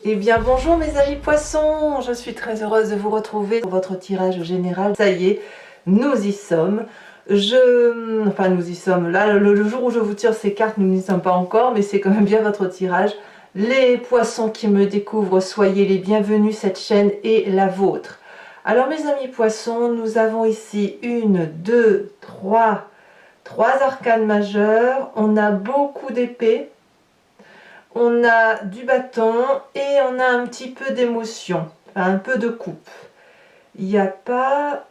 Eh bien bonjour mes amis poissons, je suis très heureuse de vous retrouver pour votre tirage général. Ça y est, nous y sommes. Enfin nous y sommes, là le jour où je vous tire ces cartes, nous n'y sommes pas encore, mais c'est quand même bien votre tirage. Les poissons qui me découvrent, soyez les bienvenus, cette chaîne est la vôtre. Alors mes amis poissons, nous avons ici trois arcanes majeures, on a beaucoup d'épées. On a du bâton et on a un petit peu d'émotion, enfin, un peu de coupe. Il n'y a pas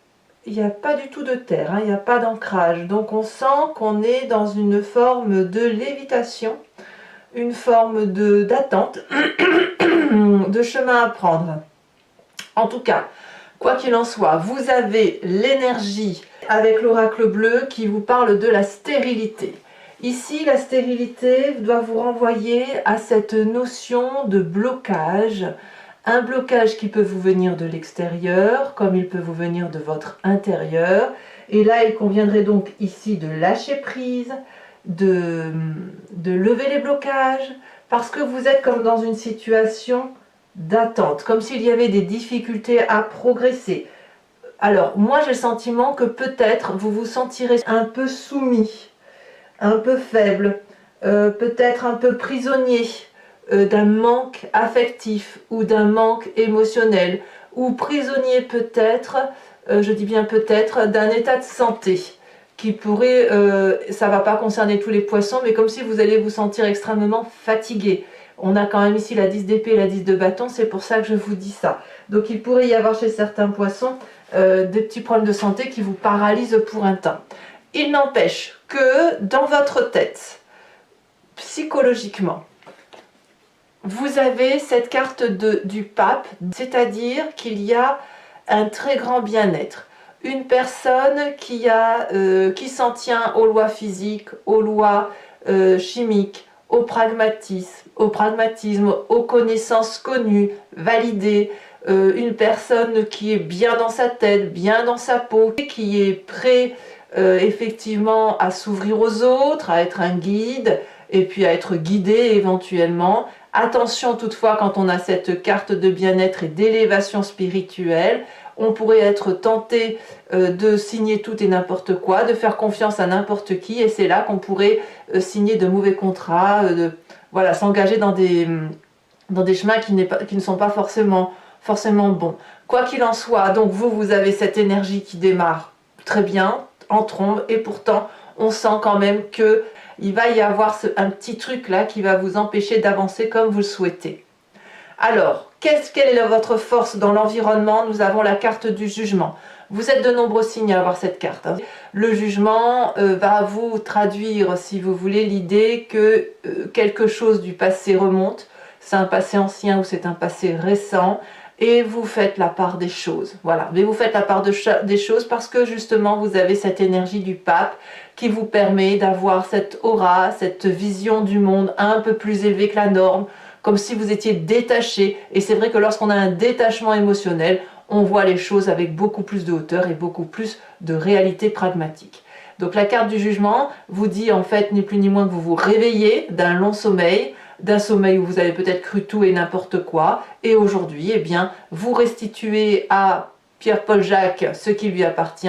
du tout de terre, hein, il n'y a pas d'ancrage. Donc on sent qu'on est dans une forme de lévitation, une forme d'attente, de chemin à prendre. En tout cas, quoi qu'il en soit, vous avez l'énergie avec l'oracle bleu qui vous parle de la stérilité. Ici, la stérilité doit vous renvoyer à cette notion de blocage. Un blocage qui peut vous venir de l'extérieur, comme il peut vous venir de votre intérieur. Et là, il conviendrait donc ici de lâcher prise, de lever les blocages, parce que vous êtes comme dans une situation d'attente, comme s'il y avait des difficultés à progresser. Alors, moi j'ai le sentiment que peut-être vous vous sentirez un peu soumis, un peu faible, peut-être un peu prisonnier d'un manque affectif ou d'un manque émotionnel, ou prisonnier peut-être, je dis bien peut-être, d'un état de santé qui pourrait, ça ne va pas concerner tous les poissons, mais comme si vous allez vous sentir extrêmement fatigué. On a quand même ici la 10 d'épée et la 10 de bâton, c'est pour ça que je vous dis ça. Donc il pourrait y avoir chez certains poissons des petits problèmes de santé qui vous paralysent pour un temps. Il n'empêche que dans votre tête, psychologiquement, vous avez cette carte du pape, c'est-à-dire qu'il y a un très grand bien-être. Une personne qui s'en tient aux lois physiques, aux lois chimiques, au pragmatisme, aux connaissances connues, validées, une personne qui est bien dans sa tête, bien dans sa peau, qui est prêt effectivement à s'ouvrir aux autres, à être un guide, et puis à être guidé éventuellement. Attention toutefois, quand on a cette carte de bien-être et d'élévation spirituelle, on pourrait être tenté de signer tout et n'importe quoi, de faire confiance à n'importe qui, et c'est là qu'on pourrait signer de mauvais contrats, voilà, s'engager dans des chemins qui ne sont pas forcément bons. Quoi qu'il en soit, donc vous avez cette énergie qui démarre très bien, en trombe, et pourtant on sent quand même que il va y avoir un petit truc là qui va vous empêcher d'avancer comme vous le souhaitez. Alors, quelle est votre force dans l'environnement? Nous avons la carte du jugement. Vous êtes de nombreux signes à avoir cette carte. Hein. Le jugement va vous traduire, si vous voulez, l'idée que quelque chose du passé remonte. C'est un passé ancien ou c'est un passé récent. Et vous faites la part des choses. Voilà, mais vous faites la part des choses parce que justement vous avez cette énergie du pape qui vous permet d'avoir cette aura, cette vision du monde un peu plus élevée que la norme, comme si vous étiez détaché. Et c'est vrai que lorsqu'on a un détachement émotionnel, on voit les choses avec beaucoup plus de hauteur et beaucoup plus de réalité pragmatique. Donc la carte du jugement vous dit en fait ni plus ni moins que vous vous réveillez d'un long sommeil, d'un sommeil où vous avez peut-être cru tout et n'importe quoi, et aujourd'hui, eh bien, vous restituez à Pierre-Paul Jacques ce qui lui appartient,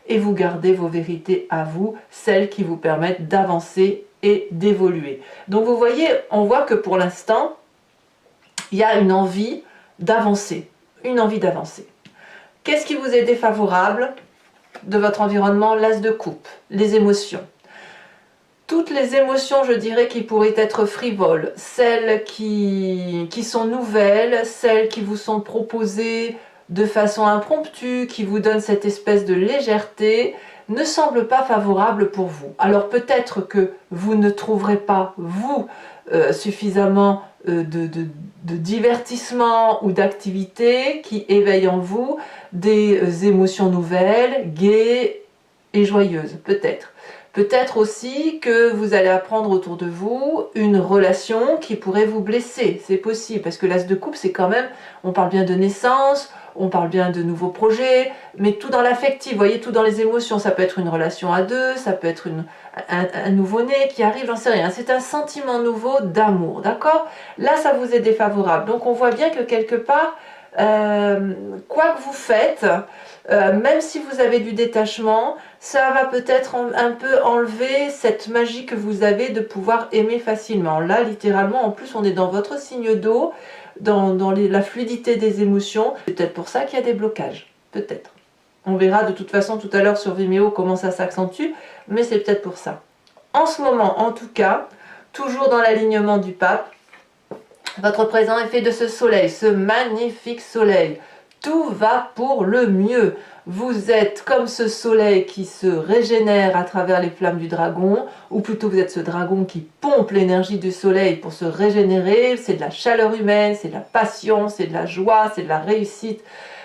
et vous gardez vos vérités à vous, celles qui vous permettent d'avancer et d'évoluer. Donc vous voyez, on voit que pour l'instant, il y a une envie d'avancer, Qu'est-ce qui vous est défavorable de votre environnement? L'as de coupe, les émotions. Toutes les émotions, je dirais, qui pourraient être frivoles, celles qui sont nouvelles, celles qui vous sont proposées de façon impromptue, qui vous donnent cette espèce de légèreté, ne semblent pas favorables pour vous. Alors peut-être que vous ne trouverez pas, vous, suffisamment de divertissement ou d'activité qui éveillent en vous des émotions nouvelles, gaies et joyeuses, peut-être. Peut-être aussi que vous allez apprendre autour de vous une relation qui pourrait vous blesser, c'est possible, parce que l'as de coupe c'est quand même, on parle bien de naissance, on parle bien de nouveaux projets, mais tout dans l'affectif, vous voyez, tout dans les émotions. Ça peut être une relation à deux, ça peut être un nouveau-né qui arrive, j'en sais rien. C'est un sentiment nouveau d'amour, d'accord? Là, ça vous est défavorable. Donc on voit bien que quelque part, quoi que vous faites, même si vous avez du détachement, ça va peut-être un peu enlever cette magie que vous avez de pouvoir aimer facilement. Là, littéralement, en plus, on est dans votre signe d'eau, dans la fluidité des émotions. C'est peut-être pour ça qu'il y a des blocages, peut-être. On verra de toute façon tout à l'heure sur Vimeo comment ça s'accentue, mais c'est peut-être pour ça. En ce moment, en tout cas, toujours dans l'alignement du pape, votre présent est fait de ce soleil, ce magnifique soleil. Tout va pour le mieux. Vous êtes comme ce soleil qui se régénère à travers les flammes du dragon, ou plutôt vous êtes ce dragon qui pompe l'énergie du soleil pour se régénérer. C'est de la chaleur humaine, c'est de la passion, c'est de la joie, c'est de la réussite,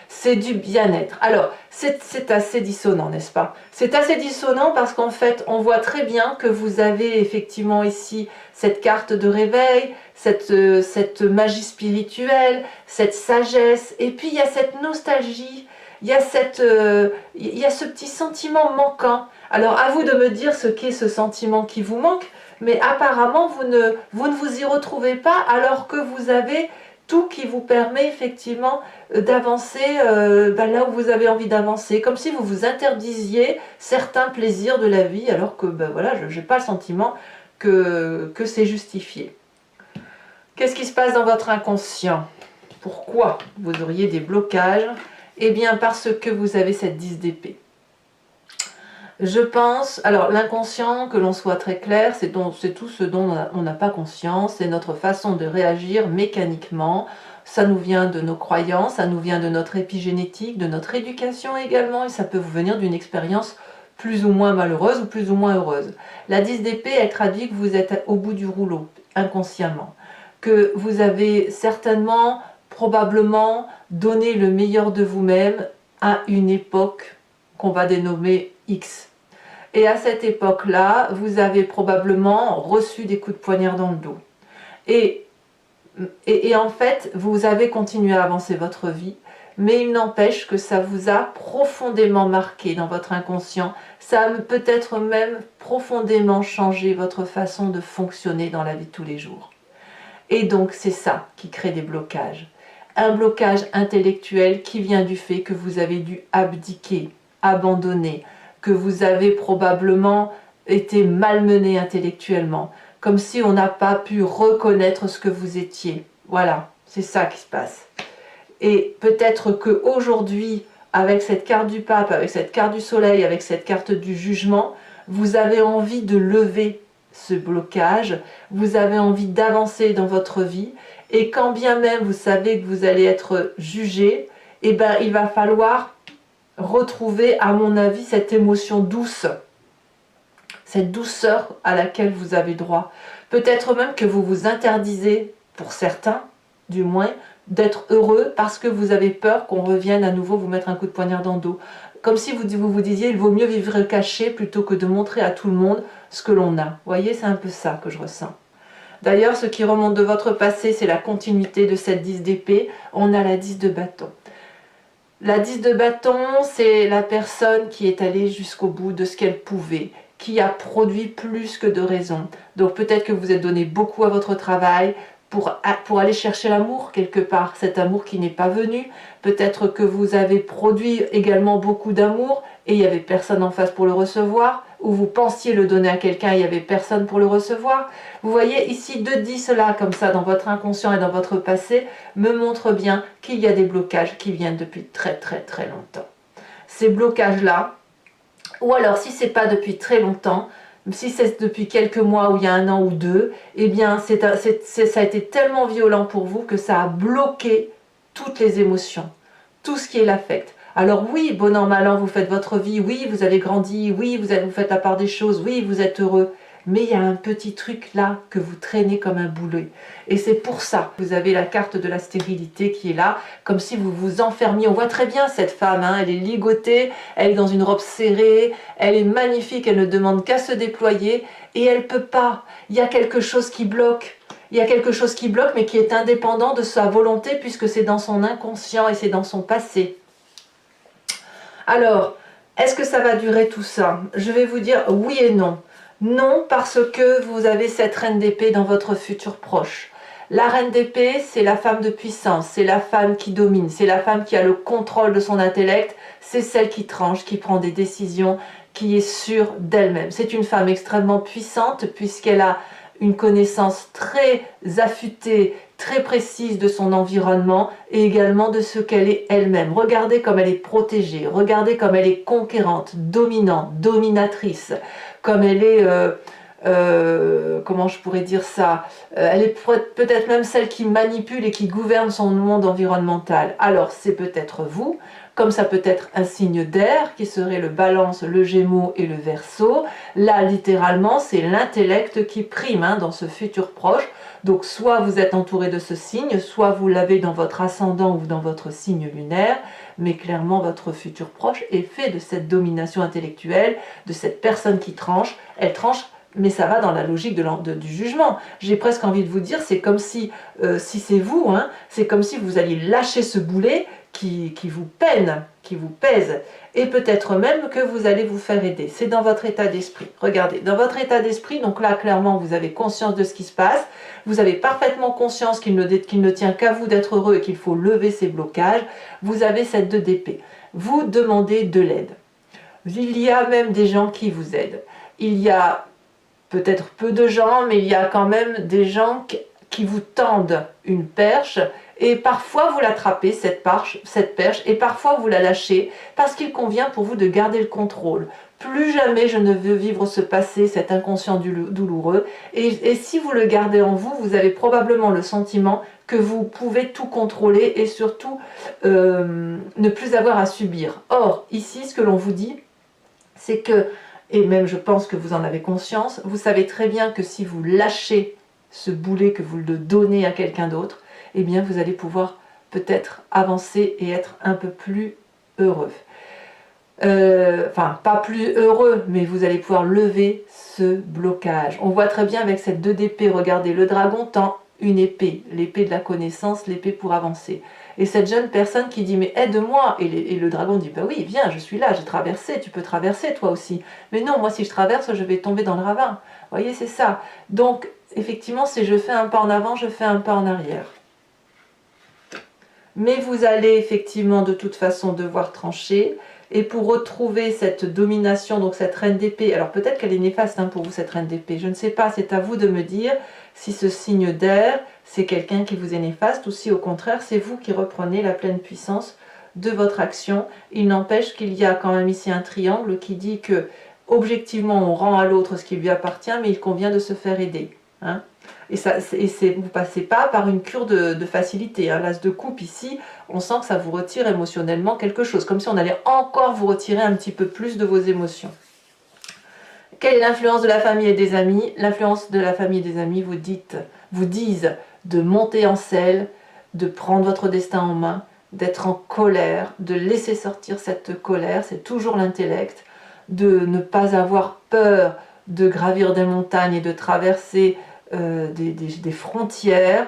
c'est du bien-être. Alors, c'est assez dissonant, n'est-ce pas? C'est assez dissonant parce qu'en fait, on voit très bien que vous avez effectivement ici cette carte de réveil, cette magie spirituelle, cette sagesse, et puis il y a cette nostalgie, il y a ce petit sentiment manquant. Alors à vous de me dire ce qu'est ce sentiment qui vous manque, mais apparemment vous ne vous y retrouvez pas alors que vous avez tout qui vous permet effectivement d'avancer là où vous avez envie d'avancer, comme si vous vous interdisiez certains plaisirs de la vie alors que voilà, je n'ai pas le sentiment que c'est justifié. Qu'est-ce qui se passe dans votre inconscient? Pourquoi vous auriez des blocages? Eh bien parce que vous avez cette 10 d'épée. Je pense, alors l'inconscient, que l'on soit très clair, c'est tout ce dont on n'a pas conscience, c'est notre façon de réagir mécaniquement. Ça nous vient de nos croyances, ça nous vient de notre épigénétique, de notre éducation également, et ça peut vous venir d'une expérience plus ou moins malheureuse ou plus ou moins heureuse. La 10 d'épée, elle traduit que vous êtes au bout du rouleau, inconsciemment. Que vous avez certainement, probablement, donné le meilleur de vous-même à une époque qu'on va dénommer X. Et à cette époque-là, vous avez probablement reçu des coups de poignard dans le dos. Et en fait, vous avez continué à avancer votre vie, mais il n'empêche que ça vous a profondément marqué dans votre inconscient. Ça a peut-être même profondément changé votre façon de fonctionner dans la vie de tous les jours. Et donc c'est ça qui crée des blocages. Un blocage intellectuel qui vient du fait que vous avez dû abdiquer, abandonner, que vous avez probablement été malmené intellectuellement, comme si on n'a pas pu reconnaître ce que vous étiez. Voilà, c'est ça qui se passe. Et peut-être qu'aujourd'hui, avec cette carte du pape, avec cette carte du soleil, avec cette carte du jugement, vous avez envie de lever ce blocage, vous avez envie d'avancer dans votre vie, et quand bien même vous savez que vous allez être jugé, eh ben, il va falloir retrouver, à mon avis, cette émotion douce, cette douceur à laquelle vous avez droit. Peut-être même que vous vous interdisez, pour certains du moins, d'être heureux parce que vous avez peur qu'on revienne à nouveau vous mettre un coup de poignard dans le dos. Comme si vous vous disiez, il vaut mieux vivre caché plutôt que de montrer à tout le monde ce que l'on a. Vous voyez, c'est un peu ça que je ressens. D'ailleurs, ce qui remonte de votre passé, c'est la continuité de cette 10 d'épée. On a la 10 de bâton. La 10 de bâton, c'est la personne qui est allée jusqu'au bout de ce qu'elle pouvait, qui a produit plus que de raison. Donc peut-être que vous êtes donné beaucoup à votre travail pour aller chercher l'amour quelque part, cet amour qui n'est pas venu. Peut-être que vous avez produit également beaucoup d'amour et il n'y avait personne en face pour le recevoir, ou vous pensiez le donner à quelqu'un et il n'y avait personne pour le recevoir. Vous voyez ici 2-10 là, comme ça, dans votre inconscient et dans votre passé, me montrent bien qu'il y a des blocages qui viennent depuis très très très longtemps. Ces blocages-là, ou alors si ce n'est pas depuis très longtemps, si c'est depuis quelques mois ou il y a 1 an ou 2, eh bien ça a été tellement violent pour vous que ça a bloqué toutes les émotions, tout ce qui est l'affect. Alors oui, bon an, mal an, vous faites votre vie, oui, vous avez grandi, oui, vous faites la part des choses, oui, vous êtes heureux. Mais il y a un petit truc là que vous traînez comme un boulet. Et c'est pour ça que vous avez la carte de la stérilité qui est là, comme si vous vous enfermiez. On voit très bien cette femme, hein, elle est ligotée, elle est dans une robe serrée, elle est magnifique, elle ne demande qu'à se déployer et elle ne peut pas. Il y a quelque chose qui bloque. Il y a quelque chose qui bloque, mais qui est indépendant de sa volonté, puisque c'est dans son inconscient et c'est dans son passé. Alors, est-ce que ça va durer tout ça? Je vais vous dire oui et non. Non, parce que vous avez cette reine d'épée dans votre futur proche. La reine d'épée, c'est la femme de puissance, c'est la femme qui domine, c'est la femme qui a le contrôle de son intellect, c'est celle qui tranche, qui prend des décisions, qui est sûre d'elle-même. C'est une femme extrêmement puissante puisqu'elle a une connaissance très affûtée, très précise de son environnement et également de ce qu'elle est elle-même. Regardez comme elle est protégée, regardez comme elle est conquérante, dominante, dominatrice, comme elle est... comment je pourrais dire ça, elle est peut-être même celle qui manipule et qui gouverne son monde environnemental. Alors c'est peut-être vous, comme ça peut être un signe d'air qui serait le Balance, le Gémeaux et le Verseau. Là littéralement c'est l'intellect qui prime dans ce futur proche. Donc soit vous êtes entouré de ce signe, soit vous l'avez dans votre ascendant ou dans votre signe lunaire, mais clairement votre futur proche est fait de cette domination intellectuelle, de cette personne qui tranche. Elle tranche, mais ça va dans la logique du jugement. J'ai presque envie de vous dire, c'est comme si c'est vous, c'est comme si vous alliez lâcher ce boulet qui vous peine, qui vous pèse, et peut-être même que vous allez vous faire aider. C'est dans votre état d'esprit. Regardez, dans votre état d'esprit, donc là, clairement, vous avez conscience de ce qui se passe, vous avez parfaitement conscience qu'il ne tient qu'à vous d'être heureux et qu'il faut lever ces blocages, vous avez cette 2 d'épée. Vous demandez de l'aide. Il y a même des gens qui vous aident. Il y a peut-être peu de gens, mais il y a quand même des gens qui vous tendent une perche, et parfois vous l'attrapez, cette perche, et parfois vous la lâchez, parce qu'il convient pour vous de garder le contrôle. Plus jamais je ne veux vivre ce passé, cet inconscient douloureux, et si vous le gardez en vous, vous avez probablement le sentiment que vous pouvez tout contrôler, et surtout ne plus avoir à subir. Or, ici, ce que l'on vous dit, c'est que, et même je pense que vous en avez conscience, vous savez très bien que si vous lâchez ce boulet, que vous le donnez à quelqu'un d'autre, eh bien vous allez pouvoir peut-être avancer et être un peu plus heureux. Enfin, pas plus heureux, mais vous allez pouvoir lever ce blocage. On voit très bien avec cette 2 d'épée, regardez, le dragon tend une épée, l'épée de la connaissance, l'épée pour avancer. Et cette jeune personne qui dit mais aide-moi, et le dragon dit bah oui viens, je suis là, j'ai traversé, tu peux traverser toi aussi. Mais non, moi si je traverse je vais tomber dans le ravin. Vous voyez, c'est ça. Donc effectivement c'est je fais un pas en avant, je fais un pas en arrière. Mais vous allez effectivement de toute façon devoir trancher. Et pour retrouver cette domination, donc cette reine d'épée, alors peut-être qu'elle est néfaste pour vous cette reine d'épée, je ne sais pas, c'est à vous de me dire si ce signe d'air, c'est quelqu'un qui vous est néfaste ou si au contraire c'est vous qui reprenez la pleine puissance de votre action. Il n'empêche qu'il y a quand même ici un triangle qui dit que objectivement on rend à l'autre ce qui lui appartient, mais il convient de se faire aider. Et vous ne passez pas par une cure de facilité. L'as de coupe ici, on sent que ça vous retire émotionnellement quelque chose, comme si on allait encore vous retirer un petit peu plus de vos émotions. Quelle est l'influence de la famille et des amis? L'influence de la famille et des amis vous disent de monter en selle, de prendre votre destin en main, d'être en colère, de laisser sortir cette colère, c'est toujours l'intellect, de ne pas avoir peur de gravir des montagnes et de traverser des frontières.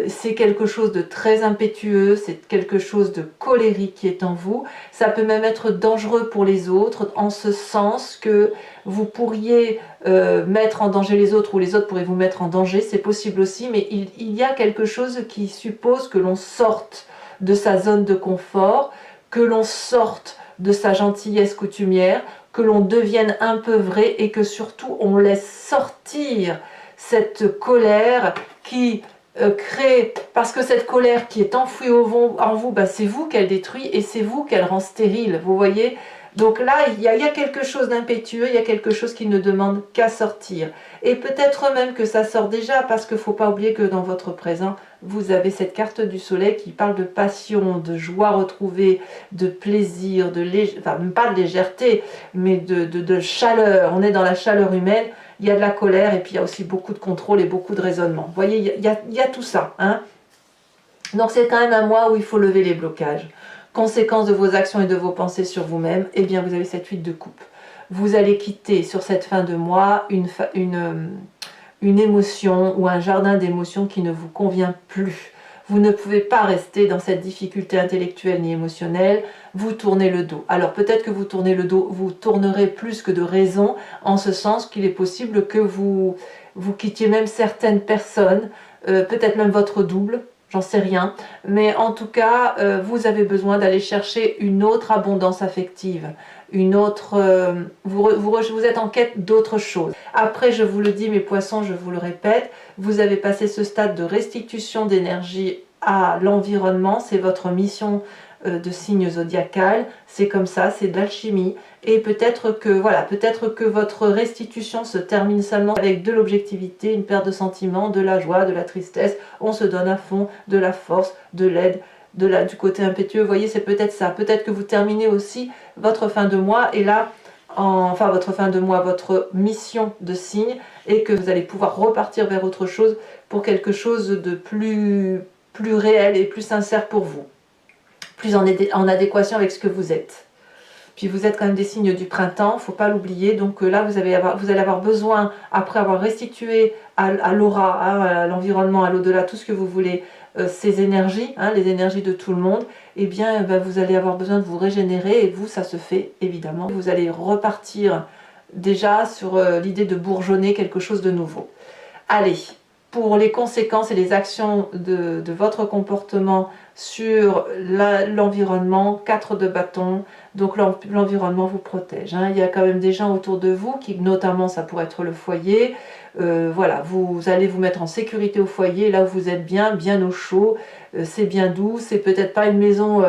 C'est quelque chose de très impétueux, c'est quelque chose de colérique qui est en vous. Ça peut même être dangereux pour les autres, en ce sens que vous pourriez mettre en danger les autres ou les autres pourraient vous mettre en danger, c'est possible aussi, mais il y a quelque chose qui suppose que l'on sorte de sa zone de confort, que l'on sorte de sa gentillesse coutumière, que l'on devienne un peu vrai et que surtout on laisse sortir cette colère qui crée, parce que cette colère qui est enfouie en vous, c'est vous qu'elle détruit et c'est vous qu'elle rend stérile, vous voyez. Donc là, il y a quelque chose d'impétueux, il y a quelque chose qui ne demande qu'à sortir. Et peut-être même que ça sort déjà, parce qu'il ne faut pas oublier que dans votre présent, vous avez cette carte du soleil qui parle de passion, de joie retrouvée, de plaisir, enfin même pas de légèreté, mais de chaleur. On est dans la chaleur humaine, il y a de la colère et puis il y a aussi beaucoup de contrôle et beaucoup de raisonnement. Vous voyez, il y a tout ça. Donc c'est quand même un mois où il faut lever les blocages. Conséquence de vos actions et de vos pensées sur vous-même, eh bien vous avez cette 8 de coupe. Vous allez quitter sur cette fin de mois une émotion ou un jardin d'émotions qui ne vous convient plus. Vous ne pouvez pas rester dans cette difficulté intellectuelle ni émotionnelle, vous tournez le dos. Alors peut-être que vous tournez le dos, vous tournerez plus que de raison, en ce sens qu'il est possible que vous quittiez même certaines personnes, peut-être même votre double, j'en sais rien, mais en tout cas, vous avez besoin d'aller chercher une autre abondance affective, une autre, vous êtes en quête d'autre chose. Après, je vous le dis, mes poissons, je vous le répète, vous avez passé ce stade de restitution d'énergie à l'environnement, c'est votre mission de signe zodiacal, c'est comme ça, c'est de l'alchimie, et peut-être que voilà, peut-être que votre restitution se termine seulement avec de l'objectivité, une perte de sentiments, de la joie, de la tristesse, on se donne à fond, de la force, de l'aide, du côté impétueux, vous voyez, c'est peut-être ça, peut-être que vous terminez aussi votre fin de mois, et là, enfin votre fin de mois, votre mission de signe, et que vous allez pouvoir repartir vers autre chose, pour quelque chose de plus réel et plus sincère pour vous, plus en adéquation avec ce que vous êtes. Puis vous êtes quand même des signes du printemps, il ne faut pas l'oublier. Donc là, vous allez avoir besoin, après avoir restitué à l'aura, hein, à l'environnement, à l'au-delà, tout ce que vous voulez, ces énergies, hein, les énergies de tout le monde, eh bien vous allez avoir besoin de vous régénérer, et vous, ça se fait évidemment. Vous allez repartir déjà sur l'idée de bourgeonner quelque chose de nouveau. Allez, pour les conséquences et les actions de votre comportement sur l'environnement, 4 de bâton, donc l'environnement vous protège. Hein. Il y a quand même des gens autour de vous, qui notamment ça pourrait être le foyer, voilà, vous allez vous mettre en sécurité au foyer, là où vous êtes bien, bien au chaud, c'est bien doux, c'est peut-être pas une maison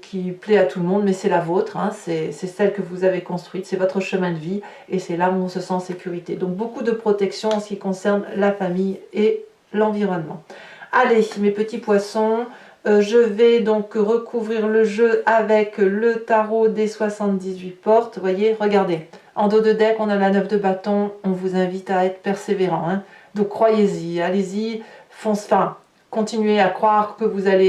qui plaît à tout le monde, mais c'est la vôtre, hein, c'est celle que vous avez construite, c'est votre chemin de vie, et c'est là où on se sent en sécurité. Donc beaucoup de protection en ce qui concerne la famille et l'environnement. Allez, mes petits poissons, je vais donc recouvrir le jeu avec le tarot des 78 portes. Vous voyez, regardez, en dos de deck, on a la 9 de bâton, on vous invite à être persévérant. Hein. Donc croyez-y, allez-y, continuez à croire que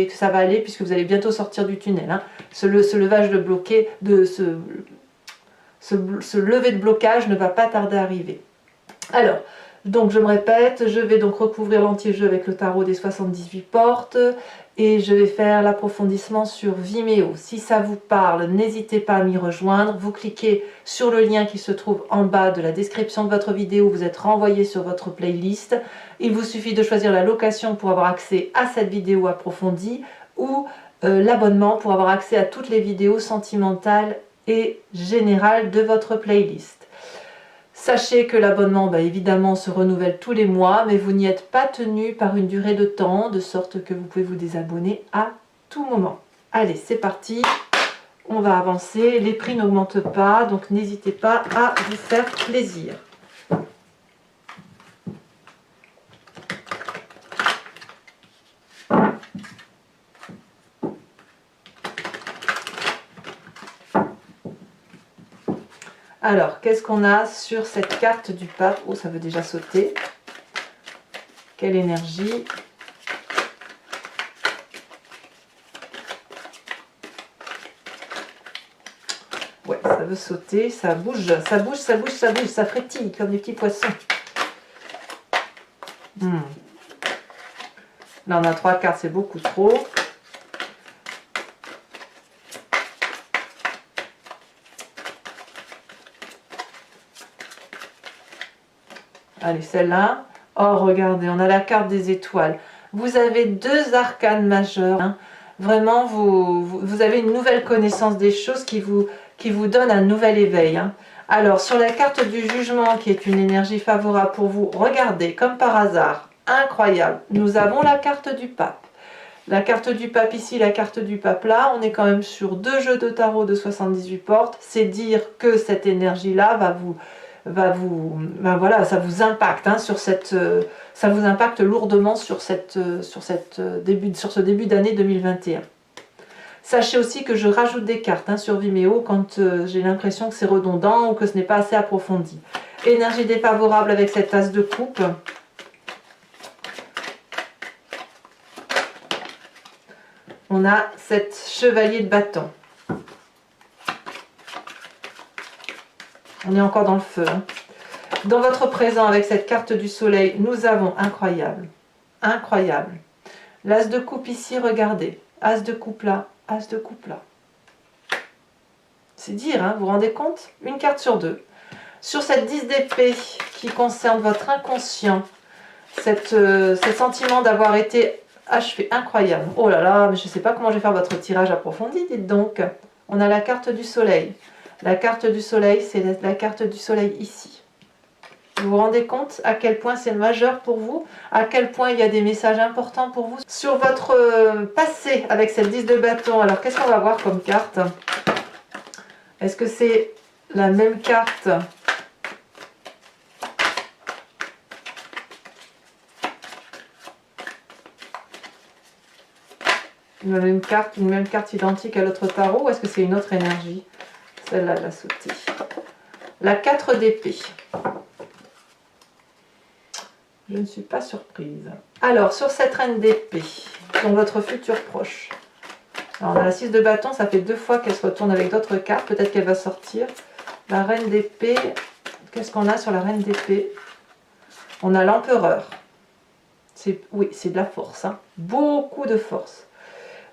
ça va aller, puisque vous allez bientôt sortir du tunnel. Hein. Ce levage de bloqué, ce lever de blocage ne va pas tarder à arriver. Alors, donc je me répète, je vais donc recouvrir l'entier-jeu avec le tarot des 78 portes, et je vais faire l'approfondissement sur Vimeo. Si ça vous parle, n'hésitez pas à m'y rejoindre. Vous cliquez sur le lien qui se trouve en bas de la description de votre vidéo, vous êtes renvoyé sur votre playlist. Il vous suffit de choisir la location pour avoir accès à cette vidéo approfondie, ou l'abonnement pour avoir accès à toutes les vidéos sentimentales et générales de votre playlist. Sachez que l'abonnement, évidemment, se renouvelle tous les mois, mais vous n'y êtes pas tenu par une durée de temps, de sorte que vous pouvez vous désabonner à tout moment. Allez, c'est parti, on va avancer, les prix n'augmentent pas, donc n'hésitez pas à vous faire plaisir. Alors, qu'est-ce qu'on a sur cette carte du pape? Oh, ça veut déjà sauter. Quelle énergie! Ouais, ça veut sauter, ça bouge, ça bouge, ça bouge, ça bouge, ça frétille comme des petits poissons. Là, on a 3 cartes, c'est beaucoup trop. Allez, celle-là. Oh, regardez, on a la carte des étoiles. Vous avez 2 arcanes majeurs. Hein. Vraiment, vous avez une nouvelle connaissance des choses qui vous donne un nouvel éveil. Hein. Alors, sur la carte du jugement, qui est une énergie favorable pour vous, regardez, comme par hasard, incroyable, nous avons la carte du pape. La carte du pape ici, la carte du pape là, on est quand même sur 2 jeux de tarot de 78 portes. C'est dire que cette énergie-là voilà, ça vous impacte hein, ça vous impacte lourdement sur ce début d'année 2021. Sachez aussi que je rajoute des cartes hein, sur Vimeo quand j'ai l'impression que c'est redondant ou que ce n'est pas assez approfondi. Énergie défavorable avec cette as de coupe. On a cette chevalier de bâton. On est encore dans le feu. Hein. Dans votre présent, avec cette carte du soleil, nous avons incroyable, incroyable. L'as de coupe ici, regardez. As de coupe là, as de coupe là. C'est dire, hein, vous vous rendez compte? Une carte sur deux. Sur cette 10 d'épée qui concerne votre inconscient, ce sentiment d'avoir été achevé, incroyable. Oh là là, mais je ne sais pas comment je vais faire votre tirage approfondi, dites donc. On a la carte du soleil. La carte du soleil, c'est la carte du soleil ici. Vous vous rendez compte à quel point c'est majeur pour vous, à quel point il y a des messages importants pour vous sur votre passé avec cette 10 de bâton. Alors qu'est-ce qu'on va voir comme carte? Est-ce que c'est la même carte? Une même carte identique à l'autre tarot, ou est-ce que c'est une autre énergie? Celle-là, la sautée. La 4 d'épée. Je ne suis pas surprise. Alors, sur cette reine d'épée, dans votre futur proche. Alors, on a la 6 de bâton, ça fait 2 fois qu'elle se retourne avec d'autres cartes. Peut-être qu'elle va sortir. La reine d'épée, qu'est-ce qu'on a sur la reine d'épée? On a l'empereur. Oui, c'est de la force. Hein. Beaucoup de force.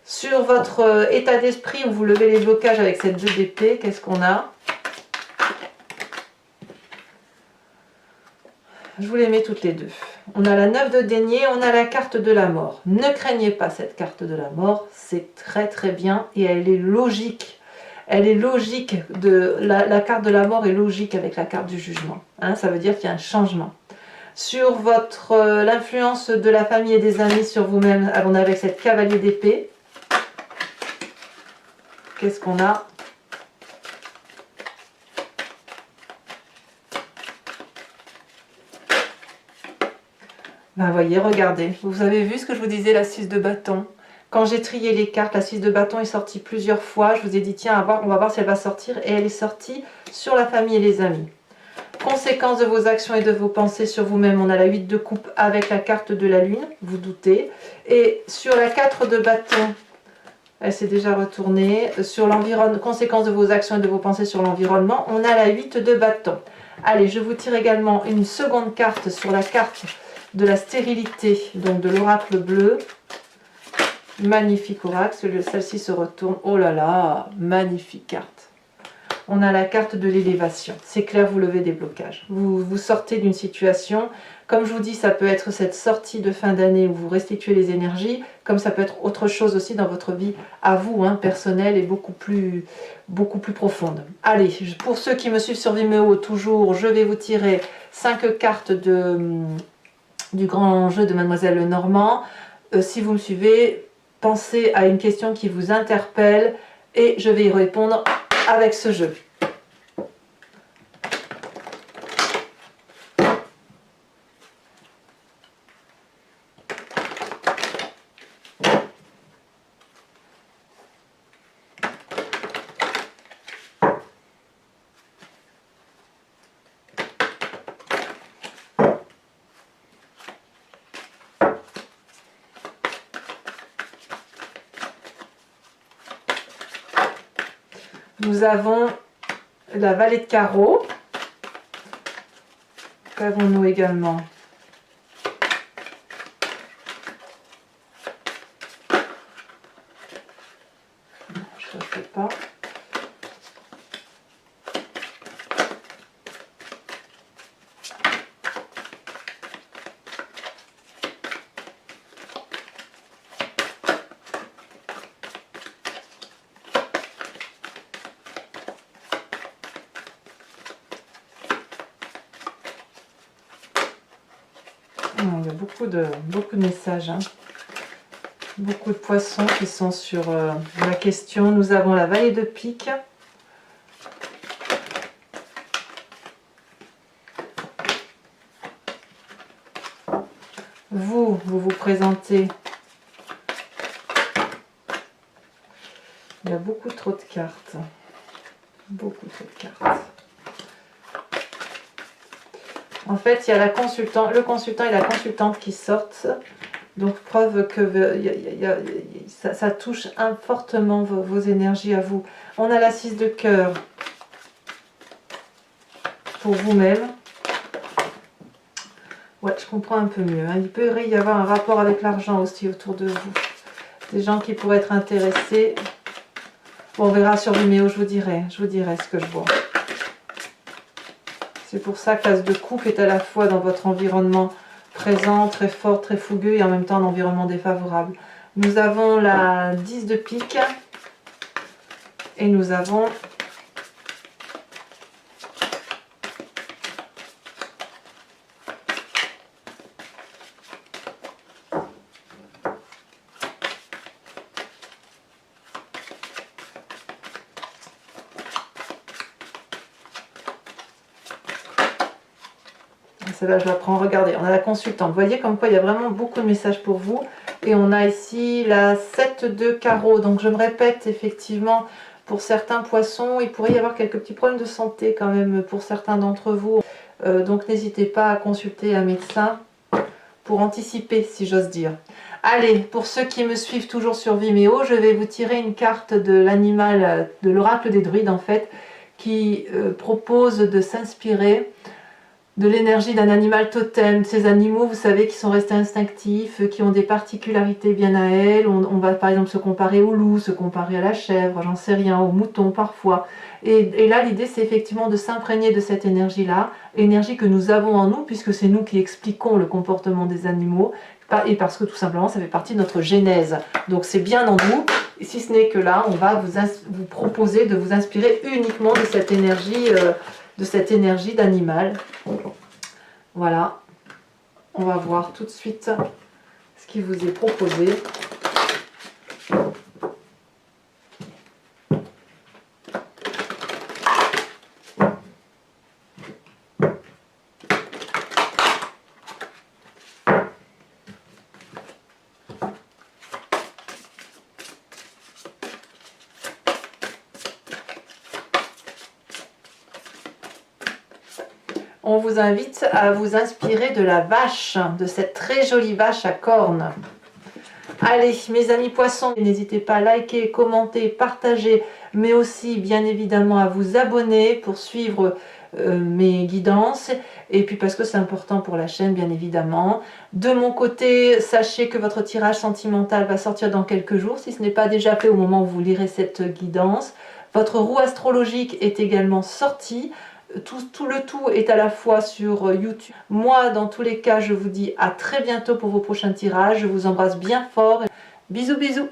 Sur votre état d'esprit où vous levez les blocages avec cette 2 d'épée, qu'est-ce qu'on a? Je vous les mets toutes les deux. On a la 9 de denier, on a la carte de la mort. Ne craignez pas cette carte de la mort, c'est très très bien et elle est logique. Elle est logique, la carte de la mort est logique avec la carte du jugement. Hein, ça veut dire qu'il y a un changement. Sur l'influence de la famille et des amis sur vous-même, on a avec cette cavalier d'épée. Qu'est-ce qu'on a? Ben voyez, regardez, vous avez vu ce que je vous disais, la 6 de bâton. Quand j'ai trié les cartes, la 6 de bâton est sortie plusieurs fois. Je vous ai dit, tiens, on va voir si elle va sortir. Et elle est sortie sur la famille et les amis. Conséquence de vos actions et de vos pensées sur vous-même, on a la 8 de coupe avec la carte de la lune, vous doutez. Et sur la 4 de bâton, elle s'est déjà retournée. Sur l'environnement, conséquence de vos actions et de vos pensées sur l'environnement, on a la 8 de bâton. Allez, je vous tire également une seconde carte sur la carte de la stérilité, donc de l'oracle bleu. Magnifique oracle, celle-ci se retourne. Oh là là, magnifique carte. On a la carte de l'élévation. C'est clair, vous levez des blocages. Vous sortez d'une situation. Comme je vous dis, ça peut être cette sortie de fin d'année où vous restituez les énergies, comme ça peut être autre chose aussi dans votre vie à vous, hein, personnelle et beaucoup plus profonde. Allez, pour ceux qui me suivent sur Vimeo, toujours, je vais vous tirer 5 cartes du grand jeu de Mademoiselle Lenormand. Si vous me suivez, pensez à une question qui vous interpelle et je vais y répondre avec ce jeu. Nous avons la vallée de carreaux. Qu'avons-nous également? Je ne sais pas. Il y a beaucoup de messages, hein. Beaucoup de poissons qui sont sur la question. Nous avons la vallée de pique. Vous vous présentez. Il y a beaucoup trop de cartes. Beaucoup trop de cartes. En fait, il y a le consultant et la consultante qui sortent. Donc, preuve que ça touche fortement vos énergies à vous. On a la 6 de cœur pour vous-même. Ouais, je comprends un peu mieux. Hein. Il peut y avoir un rapport avec l'argent aussi autour de vous. Des gens qui pourraient être intéressés. Bon, on verra sur Vimeo, je vous dirai ce que je vois. C'est pour ça que l'as de coupe est à la fois dans votre environnement présent, très fort, très fougueux et en même temps un environnement défavorable. Nous avons la 10 de pique et nous avons celle-là, je la prends. Regardez, on a la consultante. Vous voyez comme quoi il y a vraiment beaucoup de messages pour vous. Et on a ici la 7 de carreau. Donc je me répète, effectivement, pour certains poissons, il pourrait y avoir quelques petits problèmes de santé quand même pour certains d'entre vous. Donc n'hésitez pas à consulter un médecin pour anticiper, si j'ose dire. Allez, pour ceux qui me suivent toujours sur Vimeo, je vais vous tirer une carte de l'animal, de l'oracle des druides en fait, qui propose de s'inspirer de l'énergie d'un animal totem. Ces animaux, vous savez, qui sont restés instinctifs, qui ont des particularités bien à elles. On va par exemple se comparer au loup, se comparer à la chèvre, j'en sais rien, au mouton parfois. Et là, l'idée, c'est effectivement de s'imprégner de cette énergie-là, énergie que nous avons en nous, puisque c'est nous qui expliquons le comportement des animaux, et parce que tout simplement, ça fait partie de notre genèse. Donc c'est bien en nous, et si ce n'est que là, on va vous proposer de vous inspirer uniquement de cette énergie d'animal. Voilà, on va voir tout de suite ce qui vous est proposé. On vous invite à vous inspirer de la vache, de cette très jolie vache à cornes. Allez, mes amis poissons, n'hésitez pas à liker, commenter, partager, mais aussi bien évidemment à vous abonner pour suivre mes guidances, et puis parce que c'est important pour la chaîne, bien évidemment. De mon côté, sachez que votre tirage sentimental va sortir dans quelques jours, si ce n'est pas déjà fait au moment où vous lirez cette guidance. Votre roue astrologique est également sortie. Tout le tout est à la fois sur YouTube. Moi, dans tous les cas, je vous dis à très bientôt pour vos prochains tirages. Je vous embrasse bien fort. Bisous, bisous.